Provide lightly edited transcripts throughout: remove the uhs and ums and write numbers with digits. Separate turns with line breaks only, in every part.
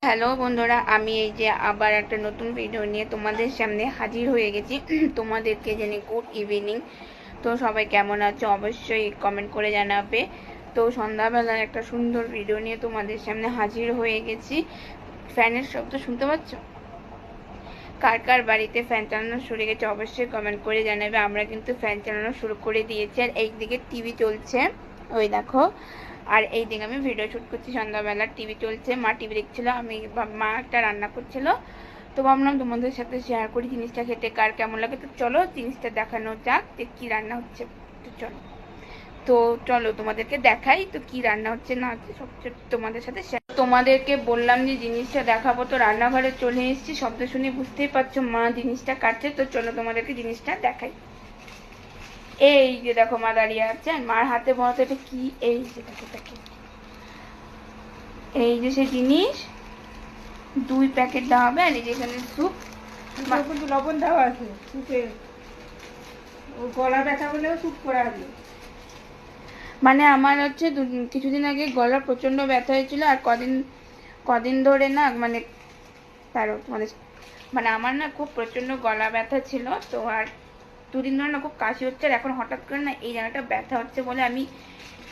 Hello বন্ধুরা, আমি এই যে আবার একটা নতুন ভিডিও নিয়ে তোমাদের সামনে হাজির হয়ে গেছি। তোমাদেরকে জানি গুড ইভিনিং। তো সবাই কেমন আছো অবশ্যই কমেন্ট করে জানাবে। তো সন্ধ্যাবেলার একটা সুন্দর ভিডিও নিয়ে তোমাদের সামনে হাজির হয়ে গেছি। ফ্যানের শব্দ শুনতে পাচ্ছ? কার কার বাড়িতে ফ্যান চালানো শুরু গেছে অবশ্যই কমেন্ট করে জানাবে। আমরা কিন্তু ফ্যান চালানো শুরু করে দিয়েছি, আর এইদিকে টিভি চলছে, ওই দেখো। আর এই দিকে আমি ভিডিও শ্যুট করছি, সন্ধ্যাবেলা টিভি চলছে, মা টিভি দেখছিল, মা একটা রান্না করছিল। তো ভাবলাম তোমাদের সাথে শেয়ার করি জিনিসটা খেতে কার কেমন লাগে। তো চলো জিনিসটা দেখানো যাক যে কী রান্না হচ্ছে। তো চলো তোমাদেরকে দেখাই তো কি রান্না হচ্ছে না হচ্ছে সব তোমাদের সাথে তোমাদেরকে বললাম যে জিনিসটা দেখাবো, তো রান্নাঘরে চলে এসেছি। শব্দ শুনে বুঝতেই পারছো মা জিনিসটা কাটছে। তো চলো তোমাদেরকে জিনিসটা দেখাই। এই যে দেখো মা দাঁড়িয়ে আছে, আর মার হাতে বলতো এটা কি, এই যে দেখো দেখো, এই যে সেই জিনিস 2 প্যাকেট দেওয়া হবে। আর এই যে এখানে স্যুপ,
কিন্তু লবণ দেওয়া আছে সুপে, ও গলা ব্যথা বলেও স্যুপ করা আছে।
মানে আমার হচ্ছে কিছুদিন আগে গলা প্রচন্ড ব্যথা হয়েছিল, আর কদিন ধরে না মানে মানে আমার না খুব প্রচন্ড গলা ব্যথা ছিল। তো আর 2 দিন ধরে না খুব কাশি হচ্ছে, আর এখন হঠাৎ করে না এই জায়গাটা ব্যথা হচ্ছে বলে আমি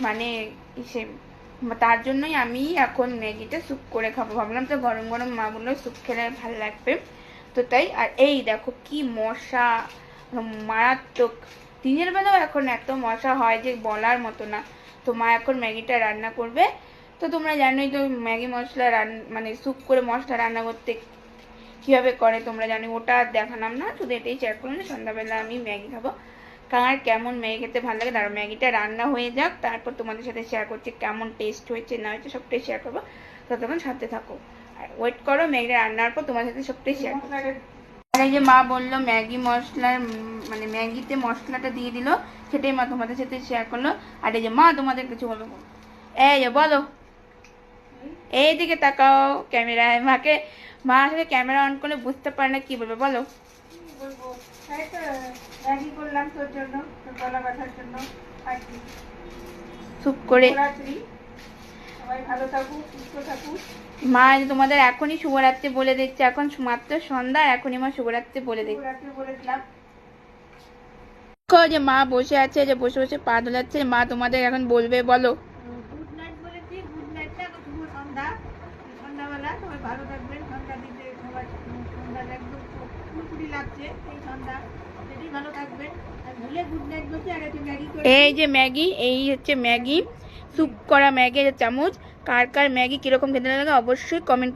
মানে সে তার জন্যই আমি এখন ম্যাগিটা স্যুপ করে খাবো। ভাবলাম তো গরম গরম মা বললো স্যুপ খেলে ভালো লাগবে, তো তাই। আর এই দেখো কি মশা, মারাত্মক। দিনের বেলাও এখন এত মশা হয় যে বলার মতো না। তো মা এখন ম্যাগিটা রান্না করবে। তো তোমরা জানোই তো ম্যাগি মশলা মানে স্যুপ করে মশলা রান্না করতে কীভাবে করে তোমরা জানো, ওটা আর দেখালাম না, শুধু এটাই শেয়ার করলাম যে সন্ধ্যাবেলা আমি ম্যাগি খাবো। কার কেমন ম্যাগি খেতে ভালো লাগে, তারপর ম্যাগিটা রান্না হয়ে যাক, তারপর তোমাদের সাথে শেয়ার করছি কেমন টেস্ট হয়েছে না হয়েছে সবটাই শেয়ার করবো। ততক্ষণ সাথে থাকো আর ওয়েট করো, ম্যাগিটা রান্নার পর তোমাদের সাথে সবটাই শেয়ার করবো। আর এই যে মা বললো ম্যাগি মশলার মানে ম্যাগিতে মশলাটা দিয়ে দিল, সেটাই মা তোমাদের সাথে শেয়ার করলো। আর এই যে মা তোমাদের কিছু বলবো, এই যে বলো, এইদিকে তাকাও ক্যামেরায়। মা আসলে ক্যামেরা অন করলে বুঝতে পারে না কি বলবে, বলো।
বলবো এই তো ম্যাগি করলাম তোর জন্য, তোর গলা ব্যথার জন্য। আর কি
চুপ করে
শুভরাত্রি, সবাই ভালো থাকুক, সুস্থ থাকুক।
মা তোমাদের এখনই শুভরাত্রি বলে দিচ্ছে, এখন মাত্র সন্ধ্যা, এখনই মা শুভরাত্রি বলে দিচ্ছে।
শুভরাত্রি বলে দিলাম।
যে মা বসে আছে, যে বসে বসে পা দোলাচ্ছে, মা তোমাদের এখন বলবে, বলো।
গুড নাইট বলেছি, গুড নাইটটা এখন শুভ সন্ধ্যা। সন্ধ্যাবেলা সবাই ভালো থাকবেন। সন্ধ্যা দিতে সবাই সন্ধ্যা একদম পুরোপুরি লাগছে এই সন্ধ্যা, সেটাই ভালো থাকবেন। আর ভুলে গুড নাইট বলছি। আর একটু ম্যাগি করে,
এই যে ম্যাগি, এই হচ্ছে ম্যাগি, স্যুপ করা ম্যাগি চামচ। কার কার ম্যাগি কিরকম খেতে লাগে অবশ্যই কমেন্ট